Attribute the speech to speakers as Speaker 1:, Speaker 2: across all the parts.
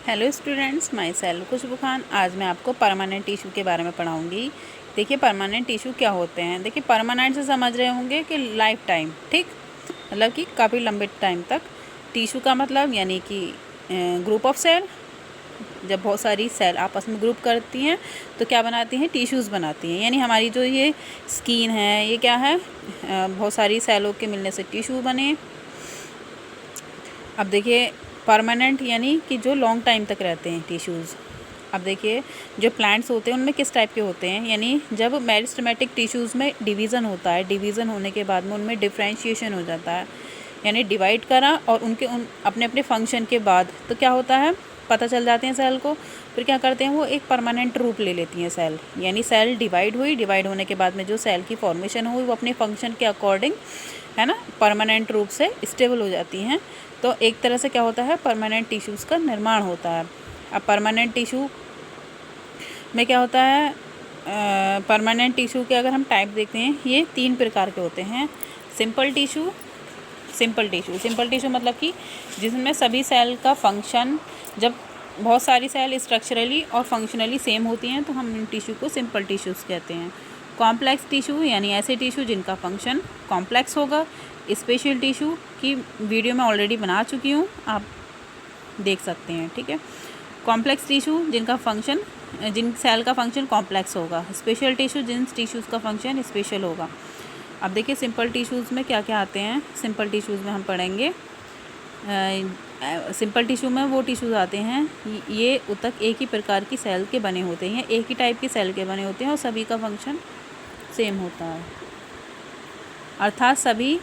Speaker 1: Hello students, my self खुशबू खान। आज मैं आपको परमानेंट टिश्यू के बारे में पढ़ाऊंगी। देखिए परमानेंट टिश्यू क्या होते हैं। देखिए परमानेंट से समझ रहे होंगे कि लाइफ टाइम, ठीक, मतलब कि काफ़ी लंबे टाइम तक। टिश्यू का मतलब यानी कि ग्रुप ऑफ सेल। जब बहुत सारी सेल आपस में ग्रुप करती हैं तो क्या बनाती हैं, टिश्यूज़ बनाती हैं। यानी हमारी जो ये स्किन है ये क्या है, बहुत सारी सेलों के मिलने से टिश्यू बने। अब देखिए परमानेंट यानी कि जो लॉन्ग टाइम तक रहते हैं टिश्यूज़। अब देखिए जो प्लांट्स होते हैं उनमें किस टाइप के होते हैं, यानी जब मेरिस्टेमेटिक टिश्यूज़ में डिवीज़न होता है, डिवीज़न होने के बाद में उनमें डिफ्रेंशिएशन हो जाता है, यानी डिवाइड करा और उनके अपने अपने फंक्शन के बाद तो क्या होता है, पता चल जाते हैं सेल को। फिर क्या करते हैं, वो एक परमानेंट रूप ले लेती हैं सेल। यानी सेल डिवाइड हुई, डिवाइड होने के बाद में जो सेल की फॉर्मेशन हुई वो अपने फंक्शन के अकॉर्डिंग, है ना, परमानेंट रूप से स्टेबल हो जाती हैं। तो एक तरह से क्या होता है, परमानेंट टिश्यूज़ का निर्माण होता है। अब परमानेंट टिश्यू में क्या होता है, परमानेंट टिश्यू के अगर हम टाइप देखते हैं ये 3 प्रकार के होते हैं। सिंपल टिश्यू मतलब कि जिसमें सभी सेल का फंक्शन, जब बहुत सारी सेल स्ट्रक्चरली और फंक्शनली सेम होती हैं तो हम इन टिश्यू को सिंपल टिश्यूज़ कहते हैं। कॉम्प्लेक्स टिश्यू यानी ऐसे टिश्यू जिनका फंक्शन कॉम्प्लेक्स होगा। स्पेशल टिश्यू की वीडियो मैं ऑलरेडी बना चुकी हूँ, आप देख सकते हैं, ठीक है। कॉम्प्लेक्स टिश्यू जिन सेल का फंक्शन कॉम्प्लेक्स होगा। स्पेशल टिश्यू जिन टिश्यूज़ का फंक्शन स्पेशल होगा। अब देखिए सिंपल टिश्यूज़ में क्या क्या आते हैं। सिंपल टिश्यूज़ में हम पढ़ेंगे, सिंपल टिश्यू में वो टिश्यूज़ आते हैं ये ऊतक एक ही प्रकार की सेल के बने होते हैं, एक ही टाइप की सेल के बने होते हैं और सभी का फंक्शन सेम होता है। अर्थात सभी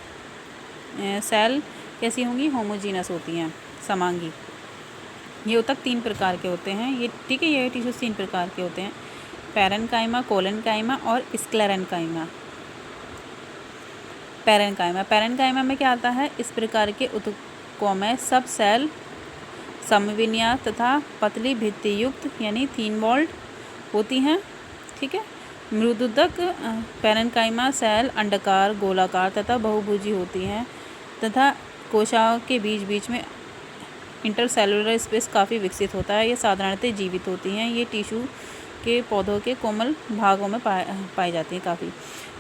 Speaker 1: सेल कैसी होंगी, होमोजीनस होती हैं, समांगी। ये ऊतक 3 प्रकार के होते हैं, ये ठीक है, ये टिश्यूज़ 3 प्रकार के होते हैं। पैरेन्काइमा, कोलेन्काइमा और स्क्लेरेन्काइमा। पैरेन्काइमा में क्या आता है, इस प्रकार के ऊतकों में सब सेल समविन्यास तथा पतली भित्ति युक्त यानी थिन वॉल्ड होती हैं, ठीक है। मृदुदक पैरेन्काइमा सेल अंडाकार, गोलाकार तथा बहुभुजी होती हैं तथा कोशिकाओं के बीच बीच में इंटरसेलुलर स्पेस काफ़ी विकसित होता है। ये साधारणतः जीवित होती हैं। ये टिश्यू के पौधों के कोमल भागों में पाई जाती हैं काफ़ी।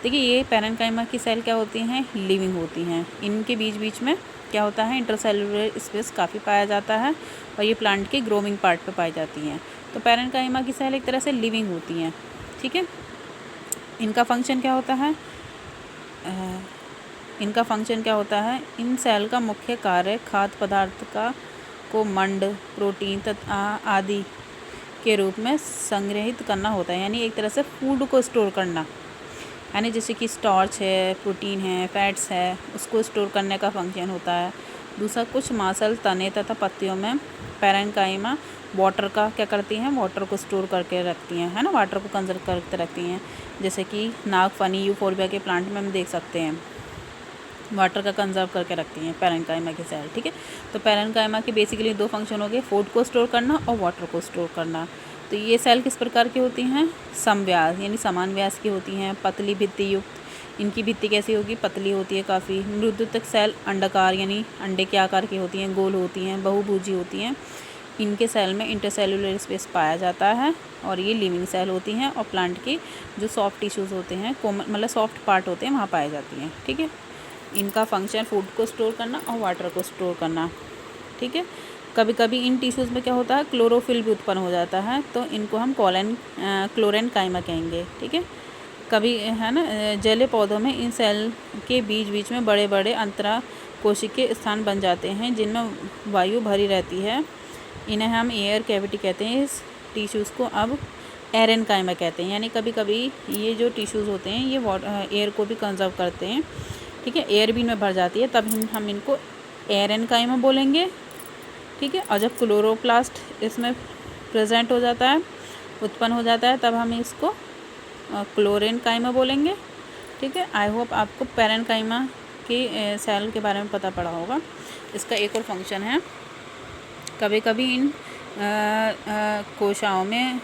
Speaker 1: देखिए ये पैरेन्काइमा की सेल क्या होती हैं, लिविंग होती हैं। इनके बीच बीच में क्या होता है, इंटरसेलुलर स्पेस काफ़ी पाया जाता है और ये प्लांट के ग्रोइंग पार्ट पे पाई जाती हैं। तो पैरेन्काइमा की सेल एक तरह से लिविंग होती हैं, ठीक है। इनका फंक्शन क्या होता है, इन सेल का मुख्य कार्य खाद्य पदार्थ को मंड, प्रोटीन तथा आदि के रूप में संग्रहित करना होता है। यानी एक तरह से फूड को स्टोर करना, यानी जैसे कि स्टार्च है, प्रोटीन है, फैट्स है, उसको स्टोर करने का फंक्शन होता है। दूसरा, कुछ मांसल, तने तथा पत्तियों में पैरेन्काइमा वाटर का क्या करती हैं, वाटर को स्टोर करके रखती हैं, है ना, वाटर को कंजर्व करके रखती हैं। जैसे कि नागफनी, यूफोर्बिया के प्लांट में हम देख सकते हैं, वाटर का कंजर्व करके रखती हैं पैरेन्काइमा की सेल, ठीक है। तो पैरेन्काइमा के बेसिकली 2 फंक्शन हो गए, फूड को स्टोर करना और वाटर को स्टोर करना। तो ये सेल किस प्रकार की होती हैं, समव्यास यानी समान व्यास की होती हैं, पतली भित्ति युक्त। इनकी भित्ति कैसी होगी, पतली होती है काफ़ी। मृदुतक सेल अंडाकार यानी अंडे के आकार की होती हैं, गोल होती हैं, बहुभुजी होती हैं। इनके सेल में इंटरसेलुलर स्पेस पाया जाता है और ये लिविंग सेल होती हैं और प्लांट के जो सॉफ्ट टिश्यूज़ होते हैं, कोमल मतलब सॉफ्ट पार्ट होते हैं, वहाँ पाई जाती हैं, ठीक है। इनका फंक्शन फूड को स्टोर करना और वाटर को स्टोर करना, ठीक है। कभी कभी इन टिश्यूज़ में क्या होता है, क्लोरोफिल भी उत्पन्न हो जाता है, तो इनको हम क्लोरेन्काइमा कहेंगे, ठीक है। कभी, है ना, जलीय पौधों में इन सेल के बीच बीच में बड़े बड़े अंतरा कोशिकीय स्थान बन जाते हैं जिनमें वायु भरी रहती है। इन्हें हम एयर कैविटी कहते हैं। इस टिश्यूज़ को अब एरेन्काइमा कहते हैं। यानी कभी कभी ये जो टिश्यूज़ होते हैं ये एयर को भी कंजर्व करते हैं, ठीक है। एयर भी इनमें भर जाती है, तब हम इनको एरेन्काइमा बोलेंगे, ठीक है। और जब क्लोरोप्लास्ट इसमें प्रेजेंट हो जाता है, उत्पन्न हो जाता है, तब हम इसको क्लोरेन्काइमा बोलेंगे, ठीक है। आई होप आपको पैरेन्काइमा की सेल के बारे में पता पड़ा होगा। इसका एक और फंक्शन है, कभी कभी इन कोशिकाओं में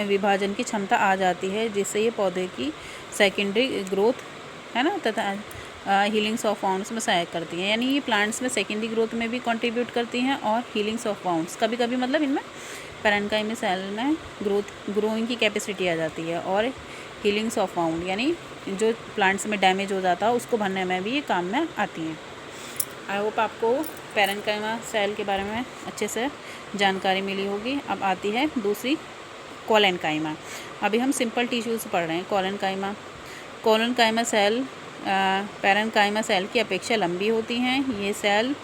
Speaker 1: विभाजन की क्षमता आ जाती है जिससे ये पौधे की सेकेंडरी ग्रोथ, है ना, तथा हीलिंग्स ऑफ वाउंड्स में सहायक करती हैं। यानी ये प्लांट्स में सेकेंडरी ग्रोथ में भी कंट्रीब्यूट करती हैं और हीलिंग्स ऑफ वाउंड्स कभी कभी मतलब इनमें पैरेन्काइमल सेल में ग्रोइंग की कैपेसिटी आ जाती है और हीलिंग्स ऑफ वाउंड यानी जो प्लांट्स में डैमेज हो जाता है उसको भरने में भी ये काम में आती हैं। आई होप आपको पैरेन्काइमल सेल के बारे में अच्छे से जानकारी मिली होगी। अब आती है दूसरी कोलेनकाइमा। अभी हम सिंपल टिश्यूज़ पढ़ रहे हैं। कोलेनकाइमा सेल पैरेन्काइमा सेल की अपेक्षा लंबी होती हैं। ये सेल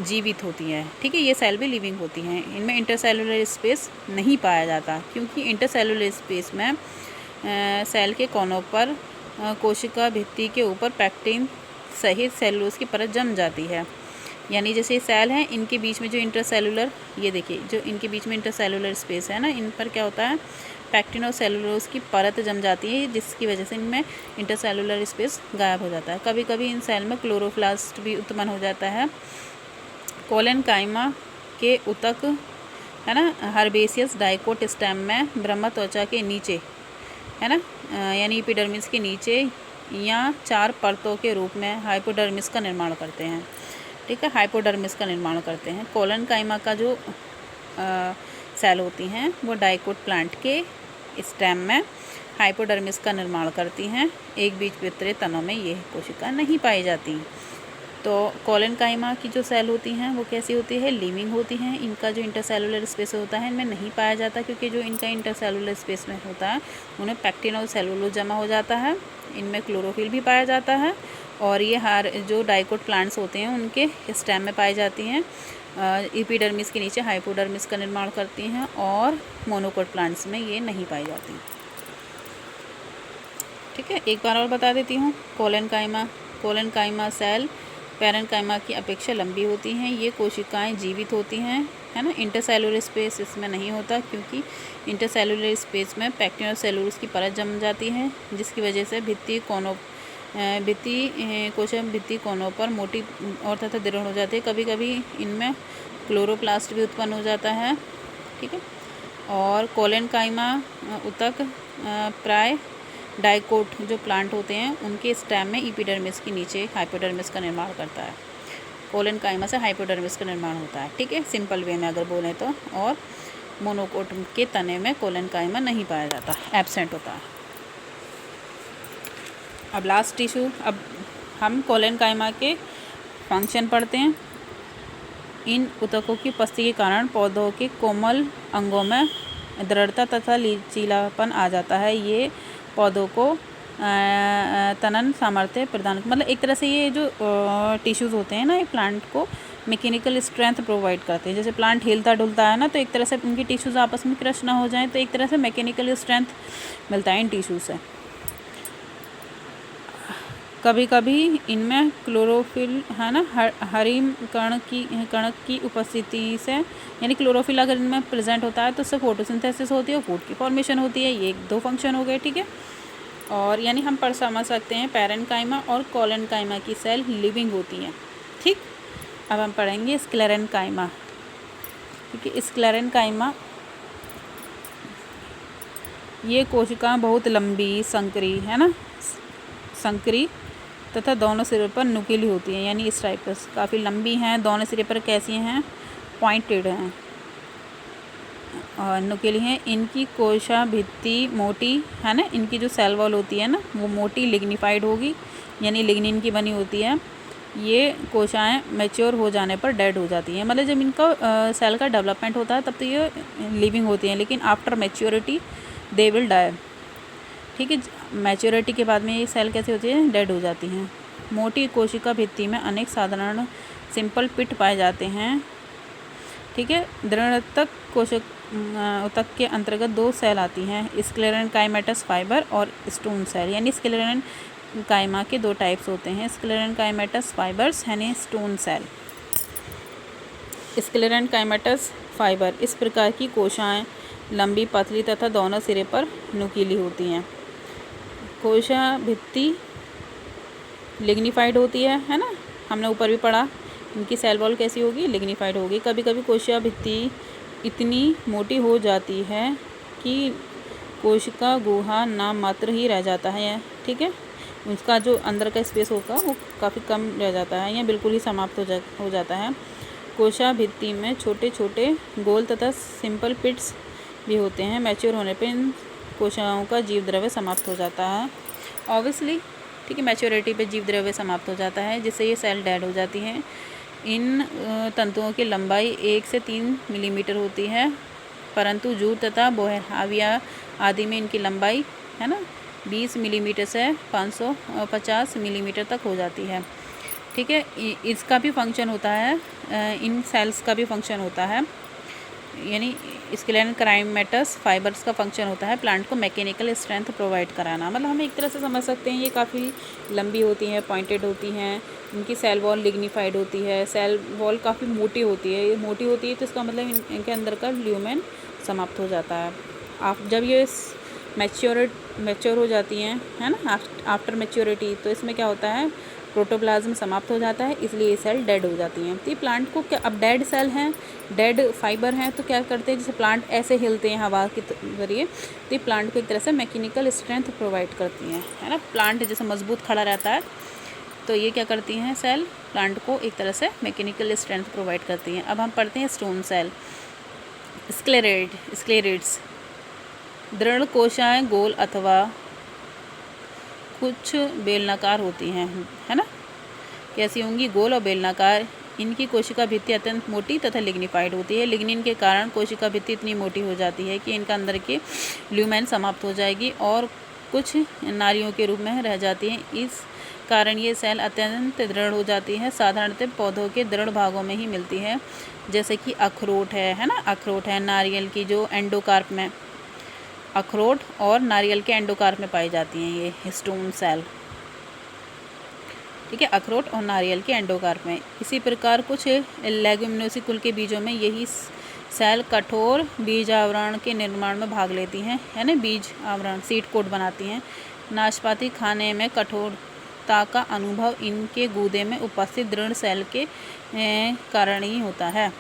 Speaker 1: जीवित होती हैं, ठीक है। ये सेल भी लिविंग होती हैं। इनमें इंटरसेलुलर स्पेस नहीं पाया जाता क्योंकि इंटरसेलुलर स्पेस में सेल के कोनों पर कोशिका भित्ति के ऊपर पैक्टिन सहित सेलुलोज की परत जम जाती है। यानी जैसे सेल हैं इनके बीच में जो इंटरसेलुलर, ये देखिए जो इनके बीच में इंटरसेलुलर स्पेस है ना, इन पर क्या होता है पैक्टिन और सेलुलोज की परत जम जाती है, जिसकी वजह से इनमें इंटरसेलुलर स्पेस गायब हो जाता है। कभी कभी इन सेल में क्लोरोप्लास्ट भी उत्पन्न हो जाता है। कोलेनकाइमा के ऊतक है ना हर्बेसियस डाइकोट स्टेम में ब्रह्म त्वचा के नीचे है ना यानी एपिडर्मिस के नीचे या 4 परतों के रूप में हाइपोडर्मिस का निर्माण करते हैं, ठीक है। हाइपोडर्मिस का निर्माण करते हैं। कोलेनकाइमा का जो सेल होती हैं वो डाइकोट प्लांट के स्टेम में हाइपोडर्मिस का निर्माण करती हैं। एक बीजपत्री तनों में ये कोशिका नहीं पाई जाती। तो कोलेनकाइमा की जो सेल होती हैं वो कैसी होती है, लिविंग होती हैं। इनका जो इंटरसेलुलर स्पेस होता है इनमें नहीं पाया जाता क्योंकि जो इनका इंटरसेलुलर स्पेस में होता है उन्हें पैक्टिन और सेलुलोज जमा हो जाता है। इनमें क्लोरोफिल भी पाया जाता है और ये जो डाइकोट प्लांट्स होते हैं उनके स्टेम में पाई जाती हैं। एपिडर्मिस के नीचे हाइपोडर्मिस का निर्माण करती हैं और मोनोकोट प्लांट्स में ये नहीं पाई जाती, ठीक है। एक बार और बता देती हूँ। कोलेनकाइमा सेल पैरेन्काइमा की अपेक्षा लंबी होती हैं। ये कोशिकाएं जीवित होती हैं, है ना। इंटरसेलुलर स्पेस इसमें नहीं होता क्योंकि इंटरसेलुलर स्पेस में पैक्टिन और सेलुलोज की परत जम जाती है, जिसकी वजह से भित्ति कोनों पर मोटी और तथा दृढ़ हो जाती है। कभी कभी इनमें क्लोरोप्लास्ट भी उत्पन्न हो जाता है, ठीक है। और कोलेनकाइमा ऊतक प्राय डाइकोट जो प्लांट होते हैं उनके स्टेम में एपिडर्मिस के नीचे हाइपोडर्मिस का निर्माण करता है। कोलेनकाइमा से हाइपोडर्मिस का निर्माण होता है, ठीक है, सिंपल वे में अगर बोलें तो। और मोनोकोट के तने में कोलेनकाइमा नहीं पाया जाता, एब्सेंट होता है। अब लास्ट टिश्यू, अब हम कोलेनकाइमा के फंक्शन पढ़ते हैं। इन ऊतकों की उपस्थिति के कारण पौधों के कोमल अंगों में दृढ़ता तथा लचीलापन आ जाता है। ये पौधों को तनन सामर्थ्य प्रदान, मतलब एक तरह से ये जो टिश्यूज़ होते हैं ना, ये प्लांट को मैकेनिकल स्ट्रेंथ प्रोवाइड करते हैं। जैसे प्लांट हिलता डुलता है ना, तो एक तरह से उनकी टिश्यूज़ आपस में क्रश ना हो जाएं, तो एक तरह से मैकेनिकल स्ट्रेंथ मिलता है इन टिश्यूज़ से। कभी कभी इनमें क्लोरोफिल है ना हरिम कणक की उपस्थिति से, यानी क्लोरोफिल अगर इनमें प्रेजेंट होता है तो उससे फोटोसिंथेसिस होती है और फूड की फॉर्मेशन होती है। ये 2 फंक्शन हो गए, ठीक है। और यानी हम समझ सकते हैं पैरेन्काइमा और कोलेनकाइमा की सेल लिविंग होती हैं, ठीक। अब हम पढ़ेंगे स्क्लेरेन्काइमा, ठीक है। स्क्लेरेन्काइमा ये कोशिका बहुत लंबी संकरी है ना, संकरी तथा दोनों सिरे पर नुकीली होती हैं, यानी स्ट्राइपस काफ़ी लंबी हैं। दोनों सिरे पर कैसी हैं, पॉइंटेड हैं और नुकीली हैं। इनकी कोशा भित्ति मोटी है ना, इनकी जो सेल वॉल होती है ना वो मोटी लिग्निफाइड होगी, यानी लिग्निन की बनी होती है। ये कोशाएं मैच्योर हो जाने पर डेड हो जाती हैं, मतलब जब इनका सेल का डेवलपमेंट होता है तब तो ये लिविंग होती हैं, लेकिन after maturity they will die, ठीक है। मैच्योरिटी के बाद में ये सेल कैसे होती है, डेड हो जाती हैं। मोटी कोशिका भित्ति में अनेक साधारण सिंपल पिट पाए जाते हैं, ठीक है। दृढ़तक ऊतक के अंतर्गत 2 सेल आती हैं, स्क्लेरेन्काइमेटस फाइबर और स्टोन सेल। यानी स्क्लेरेन्काइमा के 2 टाइप्स होते हैं, स्क्लेरेन्काइमेटस फाइबर्स यानी स्टोन सेल। स्क्लेरेन्काइमेटस फाइबर इस प्रकार की कोशाएं लंबी पतली तथा दोनों सिरे पर नुकीली होती हैं। कोशा भित्ति लिग्निफाइड होती है ना, हमने ऊपर भी पढ़ा। इनकी सेल वॉल कैसी होगी, लिग्निफाइड होगी। कभी कभी कोशिका भित्ति इतनी मोटी हो जाती है कि कोशिका गुहा नाम मात्र ही रह जाता है, ठीक है। उसका जो अंदर का स्पेस होगा वो काफ़ी कम रह जाता है या बिल्कुल ही समाप्त हो जाता है। कोशा भित्ति में छोटे छोटे गोल तथा सिंपल पिट्स भी होते हैं। मैच्योर होने पर इन कोशिकाओं का जीव द्रव्य समाप्त हो जाता है ऑब्वियसली, ठीक है। मैच्योरिटी पे जीव द्रव्य समाप्त हो जाता है जिससे ये सेल डेड हो जाती हैं। इन तंतुओं की लंबाई 1 से 3 मिलीमीटर होती है, परंतु जूट तथा बोहेविया आदि में इनकी लंबाई है ना 20 मिलीमीटर से 550 मिलीमीटर तक हो जाती है, ठीक है। इसका भी फंक्शन होता है, इन सेल्स का भी फंक्शन होता है, यानी स्क्लेरल काइमेटस फाइबर्स का फंक्शन होता है प्लांट को मैकेनिकल स्ट्रेंथ प्रोवाइड कराना। मतलब हम एक तरह से समझ सकते हैं ये काफ़ी लंबी होती हैं, पॉइंटेड होती हैं, इनकी सेल वॉल लिग्निफाइड होती है, सेल वॉल काफ़ी मोटी होती है। ये मोटी होती है तो इसका मतलब इनके अंदर का ल्यूमेन समाप्त हो जाता है। आप जब ये मैच्योर हो जाती हैं, है ना, आफ्टर मैच्योरिटी, तो इसमें क्या होता है, प्रोटोप्लाज्म समाप्त हो जाता है, इसलिए ये सेल डेड हो जाती हैं। तो ये प्लांट को क्या, अब डेड सेल हैं, डेड फाइबर हैं, तो क्या करते हैं, जैसे प्लांट ऐसे हिलते हैं हवा के जरिए, तो ये प्लांट को एक तरह से मैकेनिकल स्ट्रेंथ प्रोवाइड करती हैं, है ना। प्लांट जैसे मजबूत खड़ा रहता है तो ये क्या करती हैं, सेल प्लांट को एक तरह से मैकेनिकल स्ट्रेंथ प्रोवाइड करती हैं। अब हम पढ़ते हैं स्टोन सेल। स्क्लेरेट्स दृढ़ कोशिकाएं गोल अथवा कुछ बेलनाकार होती हैं, है ना। कैसी होंगी, गोल और बेलनाकार। इनकी कोशिका भित्ति अत्यंत मोटी तथा लिग्निफाइड होती है। लिग्निन के कारण कोशिका भित्ति इतनी मोटी हो जाती है कि इनका अंदर के ल्यूमेन समाप्त हो जाएगी और कुछ नालियों के रूप में रह जाती हैं। इस कारण ये सेल अत्यंत दृढ़ हो जाती है। साधारणतः पौधों के दृढ़ भागों में ही मिलती है, जैसे कि अखरोट है ना, अखरोट है, नारियल की जो एंडोकार्प में, अखरोट और नारियल के एंडोकार्प में पाई जाती हैं ये स्टोन सेल, ठीक है, अखरोट और नारियल के एंडोकार्प में। इसी प्रकार कुछ लेग्यूमिनोसी कुल के बीजों में यही सेल कठोर बीज आवरण के निर्माण में भाग लेती हैं, है ना, बीज आवरण, सीड कोट बनाती हैं। नाशपाती खाने में कठोरता का अनुभव इनके गूदे में उपस्थित दृढ़ सेल के कारण ही होता है।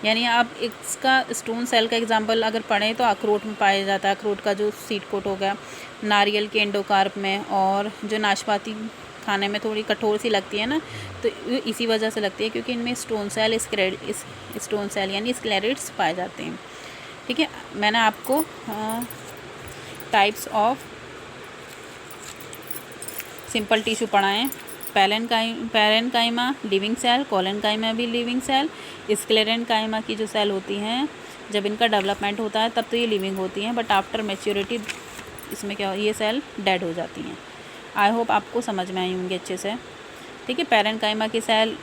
Speaker 1: यानी आप इसका स्टोन सेल का एग्जांपल अगर पढ़ें तो अखरोट में पाया जाता है, अखरोट का जो सीड कोट हो गया, नारियल के एंडोकार्प में, और जो नाशपाती खाने में थोड़ी कठोर सी लगती है ना, तो इसी वजह से लगती है क्योंकि इनमें स्टोन सेल यानी स्क्लेरेट्स पाए जाते हैं, ठीक है। मैंने आपको टाइप्स ऑफ सिंपल टिश्यू पढ़ाएं। पैरेनकाइमा लिविंग सेल, कोलेनकाइमा भी लिविंग सेल। स्क्लेरेनकाइमा की जो सेल होती हैं जब इनका डेवलपमेंट होता है तब तो ये लिविंग होती हैं, बट आफ्टर मैच्योरिटी इसमें क्या, ये सेल डेड हो जाती हैं। आई होप आपको समझ में आई होंगी अच्छे से, ठीक है। पैरेनकाइमा की सेल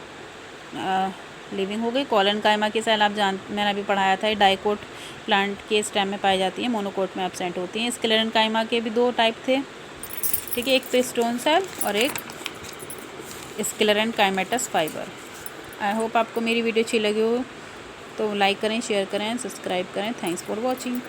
Speaker 1: लिविंग हो गई। कोलेनकाइमा की सेल मैंने अभी पढ़ाया था, डाइकोट प्लांट के स्टेम में पाई जाती है, मोनोकोट में एब्सेंट होती हैं। स्क्लेरेनकाइमा के भी 2 टाइप थे, ठीक है, एक तो स्टोन सेल और एक स्क्लेरेनकाइमेटस फाइबर। आई होप आपको मेरी वीडियो अच्छी लगी हो तो लाइक करें, शेयर करें, सब्सक्राइब करें। Thanks for watching.